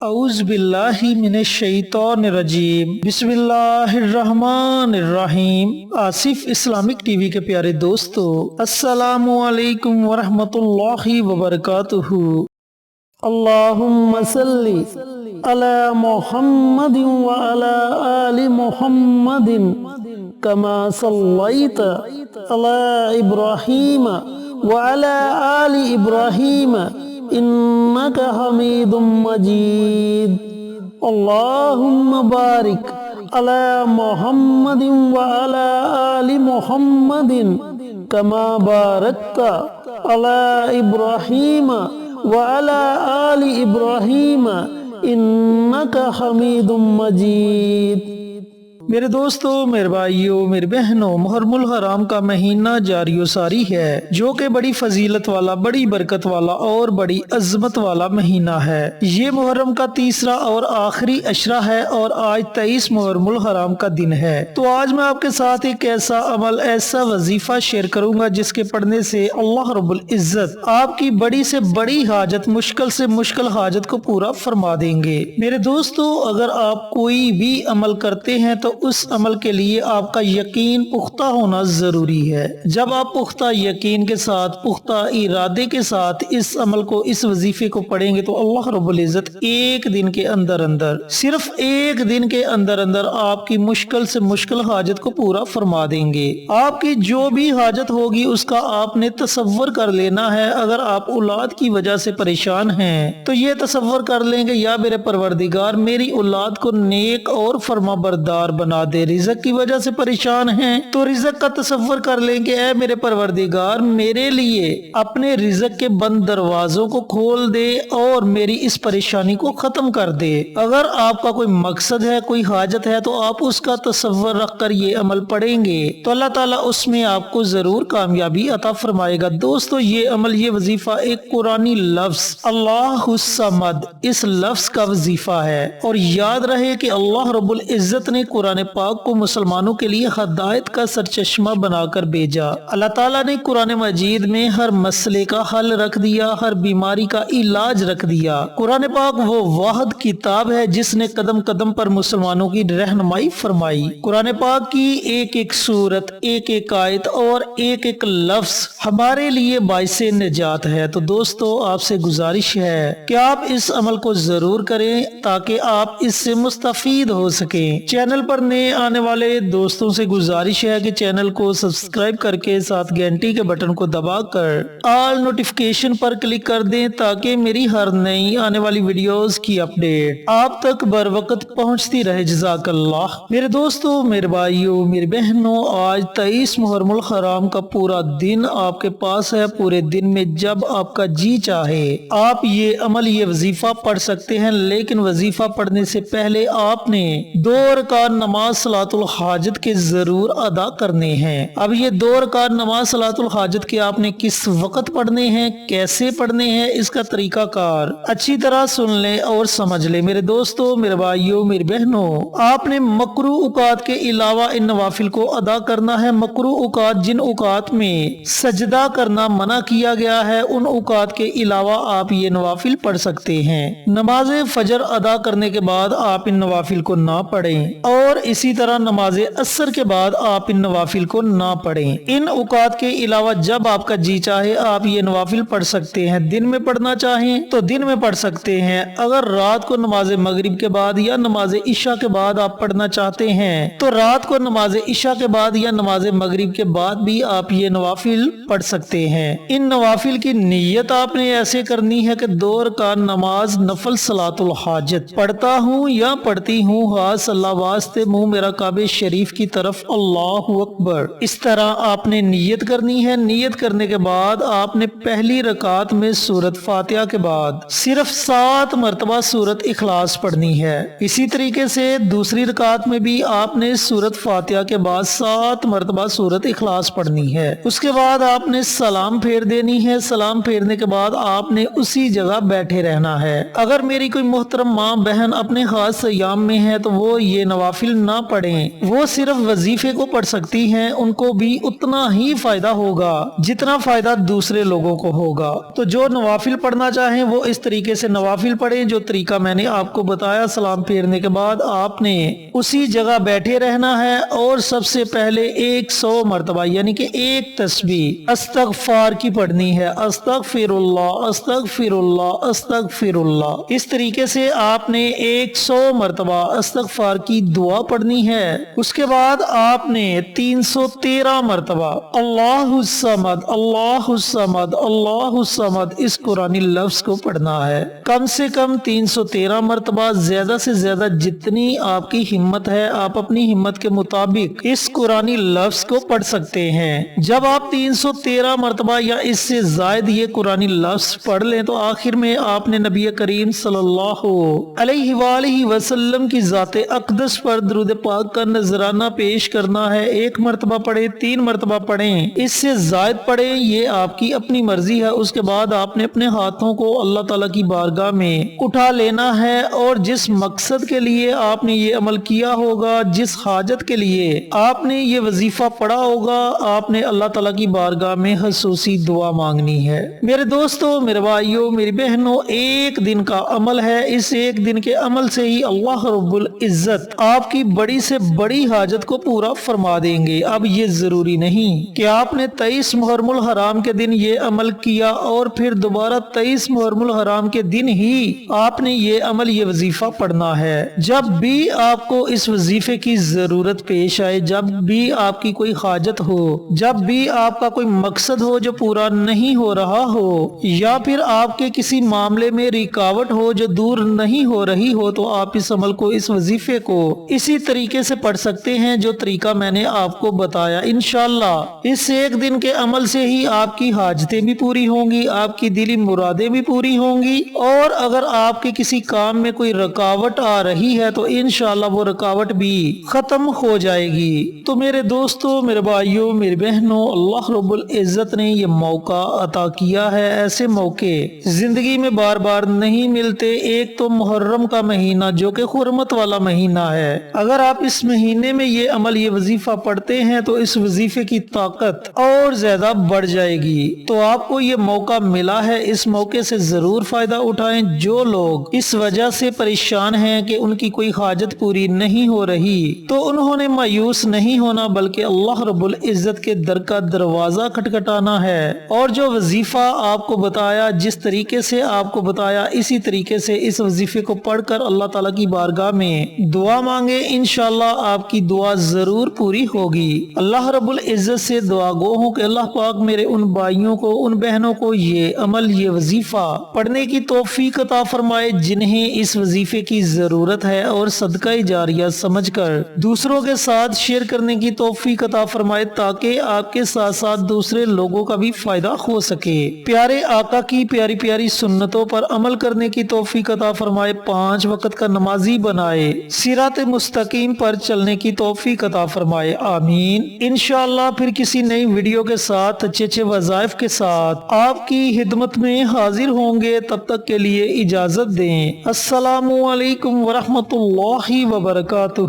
اعوذ باللہ من الشیطان الرجیم بسم اللہ الرحمن الرحیم۔ آصف اسلامک ٹی وی کے پیارے دوستو، السلام علیکم ورحمۃ اللہ وبرکاتہ۔ اللہم صلی علی محمد وعلی آل محمد کما صلیت علی ابراہیم وعلی آل ابراہیم انک حمید مجید۔ اللہم بارک علی محمد وعلی آل محمد کما بارکت علی ابراہیم وعلی آل ابراہیم انک حمید مجید۔ میرے دوستو، میرے بھائیو، میرے بہنوں، محرم الحرام کا مہینہ جاری و ساری ہے، جو کہ بڑی فضیلت والا، بڑی برکت والا اور بڑی عظمت والا مہینہ ہے۔ یہ محرم کا تیسرا اور آخری عشرہ ہے اور آج 23 محرم الحرام کا دن ہے۔ تو آج میں آپ کے ساتھ ایک ایسا عمل، ایسا وظیفہ شیئر کروں گا جس کے پڑھنے سے اللہ رب العزت آپ کی بڑی سے بڑی حاجت، مشکل سے مشکل حاجت کو پورا فرما دیں گے۔ میرے دوستو، اگر آپ کوئی بھی عمل کرتے ہیں تو اس عمل کے لیے آپ کا یقین پختہ ہونا ضروری ہے۔ جب آپ پختہ یقین کے ساتھ، پختہ ارادے کے ساتھ اس عمل کو، اس وظیفے کو پڑھیں گے تو اللہ رب العزت ایک دن کے اندر، صرف ایک دن کے اندر آپ کی مشکل سے مشکل حاجت کو پورا فرما دیں گے۔ آپ کی جو بھی حاجت ہوگی اس کا آپ نے تصور کر لینا ہے۔ اگر آپ اولاد کی وجہ سے پریشان ہیں تو یہ تصور کر لیں گے، یا میرے پروردگار میری اولاد کو نیک اور فرما بردار بنا دے۔ رزق کی وجہ سے پریشان ہیں تو رزق کا تصور کر لیں کہ اے میرے پروردگار میرے لیے اپنے رزق کے بند دروازوں کو کھول دے اور میری اس پریشانی کو ختم کر دے۔ اگر آپ کا کوئی مقصد ہے، کوئی حاجت ہے تو آپ اس کا تصور رکھ کر یہ عمل پڑھیں گے تو اللہ تعالیٰ اس میں آپ کو ضرور کامیابی عطا فرمائے گا۔ دوستو، یہ عمل، یہ وظیفہ ایک قرآنی لفظ اللہ الصمد، اس لفظ کا وظیفہ ہے، اور یاد رہے کہ اللہ رب العزت نے قرآن پاک کو مسلمانوں کے لیے ہدایت کا سرچشمہ بنا کر بھیجا۔ اللہ تعالیٰ نے قرآن مجید میں ہر مسئلے کا حل رکھ دیا، ہر بیماری کا علاج رکھ دیا۔ قرآن پاک وہ واحد کتاب ہے جس نے قدم قدم پر مسلمانوں کی رہنمائی فرمائی۔ قرآن پاک کی ایک ایک سورت، ایک ایک آیت اور ایک ایک لفظ ہمارے لیے باعث نجات ہے۔ تو دوستو، آپ سے گزارش ہے کہ آپ اس عمل کو ضرور کریں تاکہ آپ اس سے مستفید ہو سکیں۔ چینل پر نئے آنے والے دوستوں سے گزارش ہے کہ چینل کو سبسکرائب کر کے ساتھ گھنٹی کے بٹن کو دبا کر آل نوٹیفیکیشن پر کلک کر دیں تاکہ میری ہر نئی آنے والی ویڈیوز کی اپڈیٹ آپ تک بر وقت پہنچتی رہے۔ جزاک اللہ۔ میرے دوستو، میرے بھائیو، میری بہنوں، آج 23 محرم الحرام کا پورا دن آپ کے پاس ہے۔ پورے دن میں جب آپ کا جی چاہے آپ یہ عمل، یہ وظیفہ پڑھ سکتے ہیں، لیکن وظیفہ پڑھنے سے پہلے آپ نے 2 رکعت نماز صلاۃ الحاجت کے ضرور ادا کرنے ہیں۔ اب یہ 2 رکعت نماز صلاۃ الحاجت کے آپ نے کس وقت پڑھنے ہیں، کیسے پڑھنے ہیں، اس کا طریقہ کار اچھی طرح سن لیں اور سمجھ لیں۔ میرے دوستو، میرے بھائیو، میری بہنوں، آپ نے مکروہ اوقات کے علاوہ ان نوافل کو ادا کرنا ہے۔ مکروہ اوقات، جن اوقات میں سجدہ کرنا منع کیا گیا ہے، ان اوقات کے علاوہ آپ یہ نوافل پڑھ سکتے ہیں۔ نماز فجر ادا کرنے کے بعد آپ ان نوافل کو نہ پڑھیں، اور اسی طرح نماز عصر کے بعد آپ ان نوافل کو نہ پڑھیں۔ ان اوقات کے علاوہ جب آپ کا جی چاہے آپ یہ نوافل پڑھ سکتے ہیں۔ دن میں پڑھنا چاہیں تو دن میں پڑھ سکتے ہیں۔ اگر رات کو نماز مغرب کے بعد یا نماز عشاء کے بعد آپ پڑھنا چاہتے ہیں تو رات کو نماز عشاء کے بعد یا نماز مغرب کے بعد بھی آپ یہ نوافل پڑھ سکتے ہیں۔ ان نوافل کی نیت آپ نے ایسے کرنی ہے کہ 2 رکعت نماز نفل صلاۃ الحاجت پڑھتا ہوں یا پڑھتی ہوں، ہاتھ اللہ واسطے، منہ میرا کعبہ شریف کی طرف، اللہ اکبر، اس طرح آپ نے نیت کرنی ہے۔ نیت کرنے کے بعد آپ نے پہلی رکعت میں سورۃ فاتحہ کے بعد صرف 7 مرتبہ سورۃ اخلاص پڑھنی ہے۔ اسی طریقے سے دوسری رکعت میں بھی آپ نے سورۃ فاتحہ کے بعد 7 مرتبہ سورۃ اخلاص پڑھنی ہے۔ اس کے بعد آپ نے سلام پھیر دینی ہے۔ سلام پھیرنے کے بعد آپ نے اسی جگہ بیٹھے رہنا ہے۔ اگر میری کوئی محترم ماں بہن اپنے خاص ایام میں ہے تو وہ یہ نوافل نہ پڑھیں, وہ صرف وظیفے کو پڑھ سکتی ہیں, ان کو بھی اتنا ہی فائدہ ہوگا جتنا فائدہ دوسرے لوگوں کو ہوگا. تو جو نوافل پڑھنا چاہیں وہ اس طریقے سے نوافل پڑھیں جو طریقہ میں نے آپ کو بتایا. سلام پھیرنے کے بعد آپ نے اسی جگہ بیٹھے رہنا ہے اور سب سے پہلے 100 مرتبہ یعنی کہ ایک تسبیح استغفار کی پڑھنی ہے. استغفر اللہ استغفر اللہ استغفر اللہ. اس طریقے سے آپ نے 100 مرتبہ استغفار کی دعا پڑھنی ہے. اس کے بعد آپ نے 313 مرتبہ اللہ الصمد اللہ الصمد اللہ الصمد اس قرآنی لفظ کو پڑھنا ہے. کم سے کم 313 مرتبہ, زیادہ سے زیادہ جتنی آپ کی ہمت ہے آپ اپنی ہمت کے مطابق اس قرآنی لفظ کو پڑھ سکتے ہیں. جب آپ 313 مرتبہ یا اس سے زائد یہ قرآنی لفظ پڑھ لیں تو آخر میں آپ نے نبی کریم صلی اللہ علیہ وآلہ وسلم کی ذات اقدس پر درود پاک کا نذرانہ پیش کرنا ہے. 1 مرتبہ پڑھیں, 3 مرتبہ پڑھیں, اس سے زائد پڑھیں, یہ آپ کی اپنی مرضی ہے. اس کے بعد آپ نے اپنے ہاتھوں کو اللہ تعالیٰ کی بارگاہ میں اٹھا لینا ہے اور جس مقصد کے لیے آپ نے یہ عمل کیا ہوگا, جس حاجت کے لیے آپ نے یہ وظیفہ پڑھا ہوگا, آپ نے اللہ تعالیٰ کی بارگاہ میں خصوصی دعا مانگنی ہے. میرے دوستو, میرے بھائیو, میری بہنوں, ایک دن کا عمل ہے. اس ایک دن کے عمل سے ہی اللہ رب العزت آپ کی بڑی سے بڑی حاجت کو پورا فرما دیں گے. اب یہ ضروری نہیں کہ آپ نے 23 محرم الحرام کے دن یہ عمل کیا اور پھر دوبارہ 23 محرم الحرام کے دن ہی آپ نے یہ عمل یہ وظیفہ پڑھنا ہے. جب بھی آپ کو اس وظیفے کی ضرورت پیش آئے, جب بھی آپ کی کوئی حاجت ہو, جب بھی آپ کا کوئی مقصد ہو جو پورا نہیں ہو رہا ہو, یا پھر آپ کے کسی معاملے میں رکاوٹ ہو جو دور نہیں ہو رہی ہو, تو آپ اس عمل کو, اس وظیفے کو اسی طریقے سے پڑھ سکتے ہیں جو طریقہ میں نے آپ کو بتایا. انشاءاللہ اس ایک دن کے عمل سے ہی آپ کی حاجتیں بھی پوری ہوں گی, آپ کی دلی مرادیں بھی پوری ہوں گی, اور اگر آپ کے کسی کام میں کوئی رکاوٹ آ رہی ہے تو انشاءاللہ وہ رکاوٹ بھی ختم ہو جائے گی. تو میرے دوستو, میرے بھائیوں, میری بہنوں, اللہ رب العزت نے یہ موقع عطا کیا ہے. ایسے موقع زندگی میں بار بار نہیں ملتے. ایک تو محرم کا مہینہ جو کہ حرمت والا مہینہ ہے, اگر آپ اس مہینے میں یہ عمل یہ وظیفہ پڑھتے ہیں تو اس وظیفے کی طاقت اور زیادہ بڑھ جائے گی. تو آپ کو یہ موقع ملا ہے, اس موقع سے ضرور فائدہ اٹھائیں. جو لوگ اس وجہ سے پریشان ہیں کہ ان کی کوئی حاجت پوری نہیں ہو رہی, تو انہوں نے مایوس نہیں ہونا بلکہ اللہ رب العزت کے در کا دروازہ کھٹکھٹانا ہے, اور جو وظیفہ آپ کو بتایا, جس طریقے سے آپ کو بتایا, اسی طریقے سے اس وظیفے کو پڑھ کر اللہ تعالیٰ کی بارگاہ میں دعا مانگے. انشاءاللہ آپ کی دعا ضرور پوری ہوگی. اللہ رب العزت سے دعا گو ہوں کہ اللہ پاک میرے ان بھائیوں کو, ان بہنوں کو یہ عمل یہ وظیفہ پڑھنے کی توفیق عطا فرمائے جنہیں اس وظیفے کی ضرورت ہے, اور صدقہ جاریہ سمجھ کر دوسروں کے ساتھ شیئر کرنے کی توفیق عطا فرمائے تاکہ آپ کے ساتھ ساتھ دوسرے لوگوں کا بھی فائدہ ہو سکے. پیارے آقا کی پیاری پیاری سنتوں پر عمل کرنے کی توفیق عطا فرمائے. 5 وقت کا نمازی بنائے. صراط مستقیم پر چلنے کی توفیق عطا فرمائے. آمین. انشاءاللہ پھر کسی نئی ویڈیو کے ساتھ اچھے اچھے وظائف کے ساتھ آپ کی خدمت میں حاضر ہوں گے. تب تک کے لیے اجازت دیں. السلام علیکم ورحمۃ اللہ وبرکاتہ.